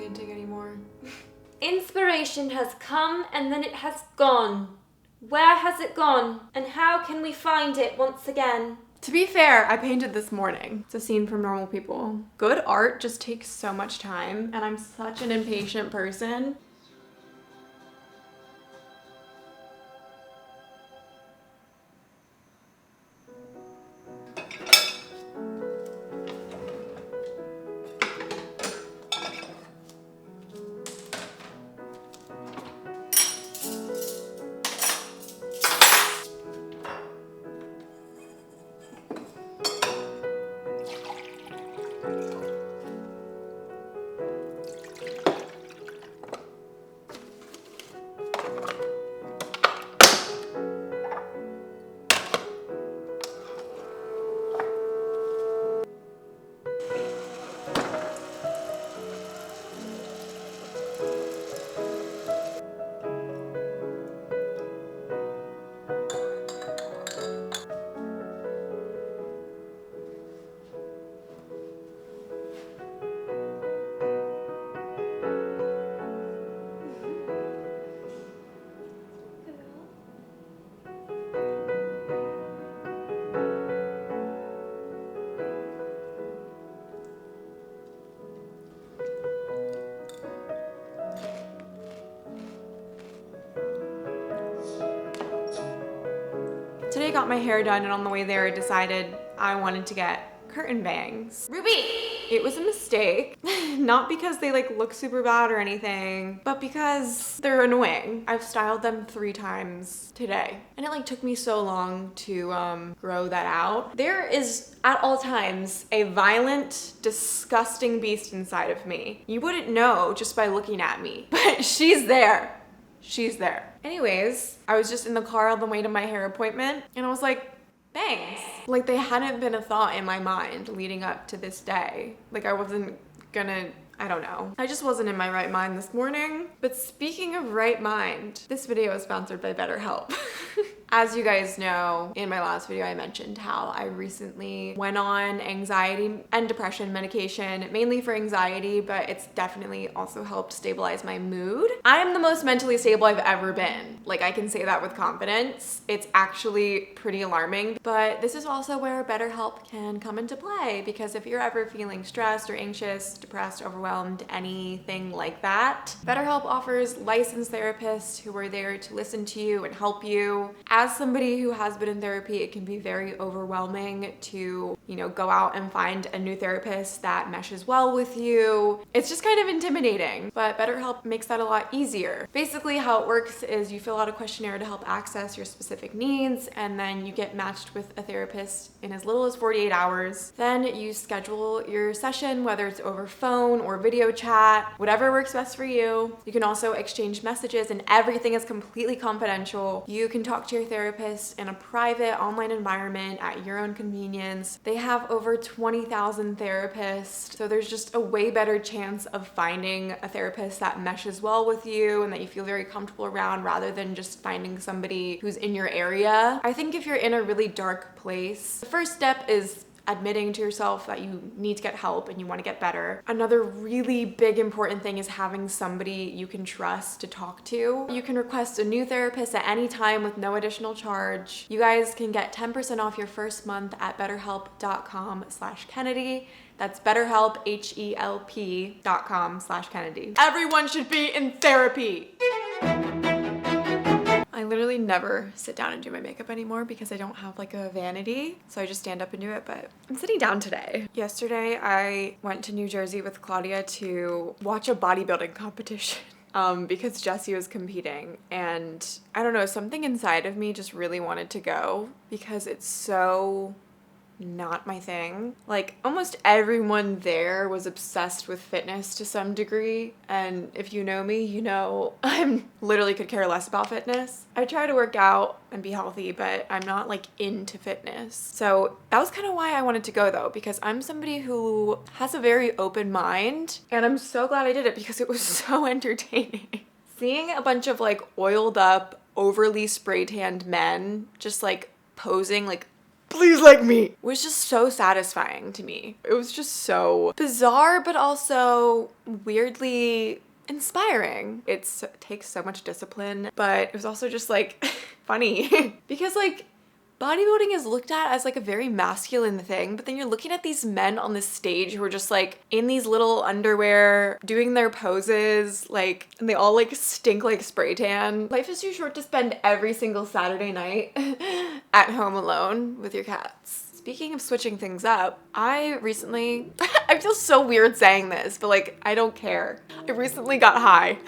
painting anymore. Inspiration has come and then it has gone. Where has it gone? And how can we find it once again? To be fair, I painted this morning. It's a scene from Normal People. Good art just takes so much time, and I'm such an impatient person. Today I got my hair done, and on the way there I decided I wanted to get curtain bangs. Ruby! It was a mistake. Not because they like look super bad or anything, but because they're annoying. I've styled them 3 times today, and it like took me so long to grow that out. There is at all times a violent, disgusting beast inside of me. You wouldn't know just by looking at me, but she's there. She's there. Anyways, I was just in the car on the way to my hair appointment, and I was like, bangs. Like, they hadn't been a thought in my mind leading up to this day. Like, I wasn't gonna, I don't know. I just wasn't in my right mind this morning. But speaking of right mind, this video is sponsored by BetterHelp. As you guys know, in my last video I mentioned how I recently went on anxiety and depression medication, mainly for anxiety, but it's definitely also helped stabilize my mood. I am the most mentally stable I've ever been. Like, I can say that with confidence. It's actually pretty alarming, but this is also where BetterHelp can come into play, because if you're ever feeling stressed or anxious, depressed, overwhelmed, anything like that, BetterHelp offers licensed therapists who are there to listen to you and help you. As somebody who has been in therapy, it can be very overwhelming to, go out and find a new therapist that meshes well with you. It's just kind of intimidating, but BetterHelp makes that a lot easier. Basically, how it works is you fill out a questionnaire to help access your specific needs, and then you get matched with a therapist in as little as 48 hours. Then you schedule your session, whether it's over phone or video chat, whatever works best for you. You can also exchange messages, and everything is completely confidential. You can talk to your therapist in a private online environment at your own convenience. They have over 20,000 therapists, so there's just a way better chance of finding a therapist that meshes well with you and that you feel very comfortable around, rather than just finding somebody who's in your area. I think if you're in a really dark place, the first step is admitting to yourself that you need to get help and you want to get better. Another really big important thing is having somebody you can trust to talk to. You can request a new therapist at any time with no additional charge. You guys can get 10% off your first month at betterhelp.com/Kennedy. That's BetterHelp, HELP.com/Kennedy. Everyone should be in therapy. I literally never sit down and do my makeup anymore because I don't have like a vanity, so I just stand up and do it, but I'm sitting down today. Yesterday, I went to New Jersey with Claudia to watch a bodybuilding competition. Because Jessie was competing, and I don't know, something inside of me just really wanted to go because it's so not my thing. Like, almost everyone there was obsessed with fitness to some degree, and if you know me, you know I'm literally could care less about fitness. I try to work out and be healthy, but I'm not like into fitness. So that was kind of why I wanted to go though, because I'm somebody who has a very open mind, and I'm so glad I did it because it was so entertaining. Seeing a bunch of like oiled up, overly spray tanned men just like posing like Please like me. Was just so satisfying to me. It was just so bizarre, but also weirdly inspiring. It takes so much discipline, but it was also just like funny because like bodybuilding is looked at as like a very masculine thing, but then you're looking at these men on this stage who are just like in these little underwear doing their poses, like, and they all like stink like spray tan. Life is too short to spend every single Saturday night at home alone with your cats. Speaking of switching things up, I recently, I feel so weird saying this, but like, I don't care. I recently got high.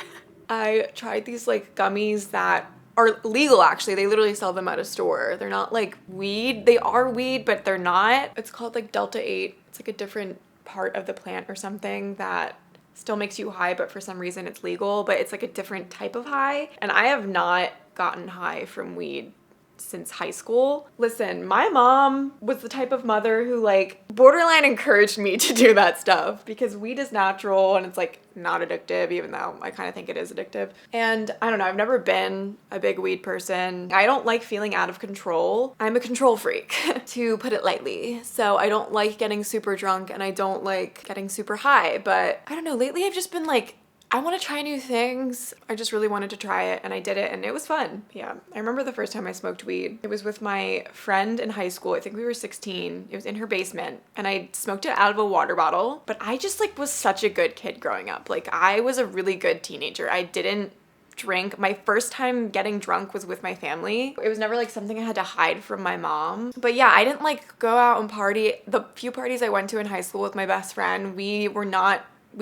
I tried these like gummies that are legal actually. They literally sell them at a store. They're not like weed. They are weed, but they're not. It's called like Delta 8. It's like a different part of the plant or something that still makes you high, but for some reason it's legal, but it's like a different type of high. And I have not gotten high from weed since high school. Listen, my mom was the type of mother who like borderline encouraged me to do that stuff because weed is natural and it's like not addictive, even though I kind of think it is addictive. And I don't know, I've never been a big weed person. I don't like feeling out of control. I'm a control freak, to put it lightly. So I don't like getting super drunk and I don't like getting super high, but I don't know, lately I've just been like, I want to try new things. I just really wanted to try it and I did it and it was fun. Yeah. I remember the first time I smoked weed. It was with my friend in high school. I think we were 16. It was in her basement and I smoked it out of a water bottle. But I just like was such a good kid growing up. Like I was a really good teenager. I didn't drink. My first time getting drunk was with my family. It was never like something I had to hide from my mom. But yeah, I didn't like go out and party. The few parties I went to in high school with my best friend, we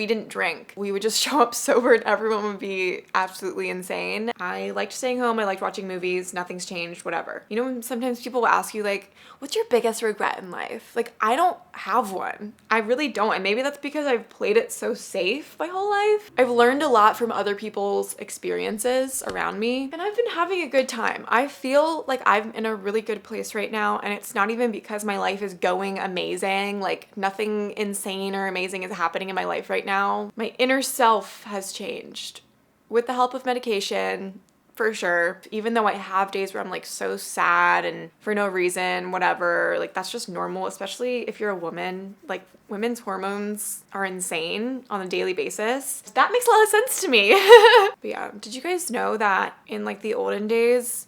didn't drink. We would just show up sober and everyone would be absolutely insane. I liked staying home. I liked watching movies. Nothing's changed, whatever. You know, when sometimes people will ask you like, what's your biggest regret in life? Like, I don't have one. I really don't. And maybe that's because I've played it so safe my whole life. I've learned a lot from other people's experiences around me and I've been having a good time. I feel like I'm in a really good place right now and it's not even because my life is going amazing. Like nothing insane or amazing is happening in my life right now. My inner self has changed with the help of medication, for sure. Even though I have days where I'm like so sad and for no reason, whatever, like that's just normal, especially if you're a woman. Like women's hormones are insane on a daily basis. That makes a lot of sense to me. But yeah, did you guys know that in like the olden days,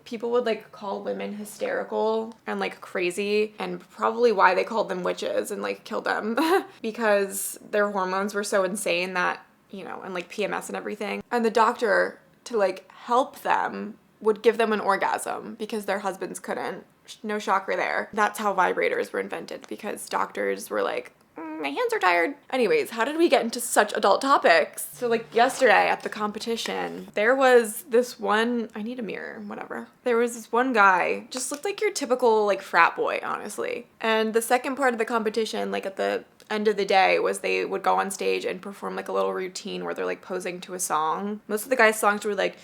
people would like call women hysterical and like crazy, and probably why they called them witches and like killed them because their hormones were so insane that, you know, and like PMS and everything. And the doctor, to like help them, would give them an orgasm because their husbands couldn't. No shocker there. That's how vibrators were invented, because doctors were like, my hands are tired. Anyways, how did we get into such adult topics? So like yesterday at the competition, there was this one, I need a mirror, whatever. There was this one guy, just looked like your typical like frat boy, honestly. And the second part of the competition, like at the end of the day, was they would go on stage and perform like a little routine where they're like posing to a song. Most of the guys' songs were like,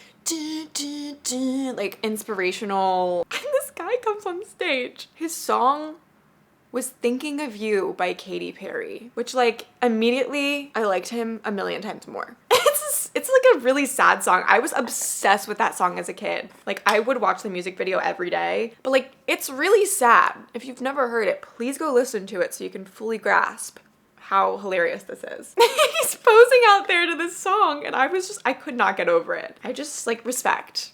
like inspirational. And this guy comes on stage. His song was Thinking of You by Katy Perry, which like immediately I liked him a million times more. It's like a really sad song. I was obsessed with that song as a kid. Like I would watch the music video every day, but like it's really sad. If you've never heard it, please go listen to it so you can fully grasp how hilarious this is. He's posing out there to this song and I could not get over it. I just like respect.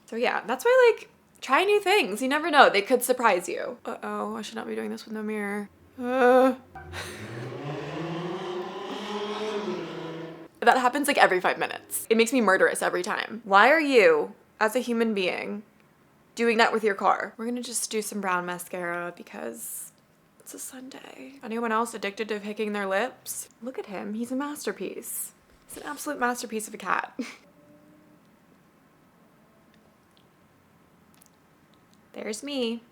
So yeah, that's why like try new things. You never know. They could surprise you. Uh-oh, I should not be doing this with no mirror. That happens like every 5 minutes. It makes me murderous every time. Why are you, as a human being, doing that with your car? We're gonna just do some brown mascara because it's a Sunday. Anyone else addicted to picking their lips? Look at him. He's a masterpiece. He's an absolute masterpiece of a cat. There's me.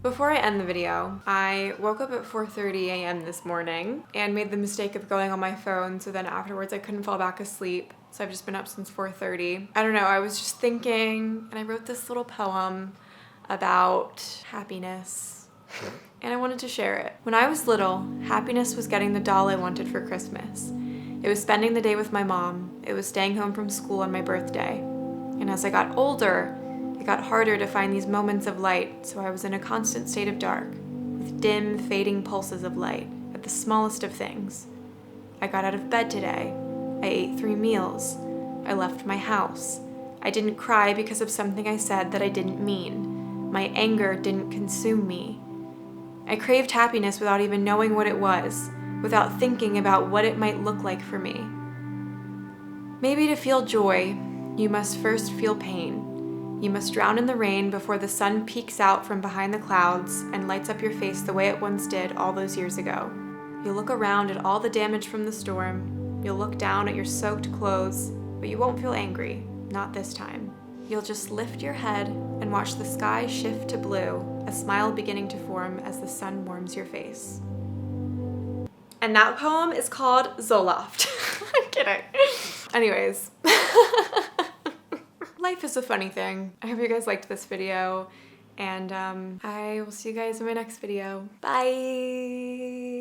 Before I end the video, I woke up at 4:30 a.m. this morning and made the mistake of going on my phone, so then afterwards I couldn't fall back asleep. So I've just been up since 4:30. I don't know, I was just thinking, and I wrote this little poem about happiness. And I wanted to share it. When I was little, happiness was getting the doll I wanted for Christmas. It was spending the day with my mom. It was staying home from school on my birthday. And as I got older, it got harder to find these moments of light, so I was in a constant state of dark, with dim, fading pulses of light at the smallest of things. I got out of bed today. I ate 3 meals. I left my house. I didn't cry because of something I said that I didn't mean. My anger didn't consume me. I craved happiness without even knowing what it was, without thinking about what it might look like for me. Maybe to feel joy, you must first feel pain. You must drown in the rain before the sun peeks out from behind the clouds and lights up your face the way it once did all those years ago. You'll look around at all the damage from the storm. You'll look down at your soaked clothes, but you won't feel angry, not this time. You'll just lift your head and watch the sky shift to blue, a smile beginning to form as the sun warms your face. And that poem is called Zoloft. I'm kidding. Anyways. Life is a funny thing. I hope you guys liked this video, and I will see you guys in my next video. Bye!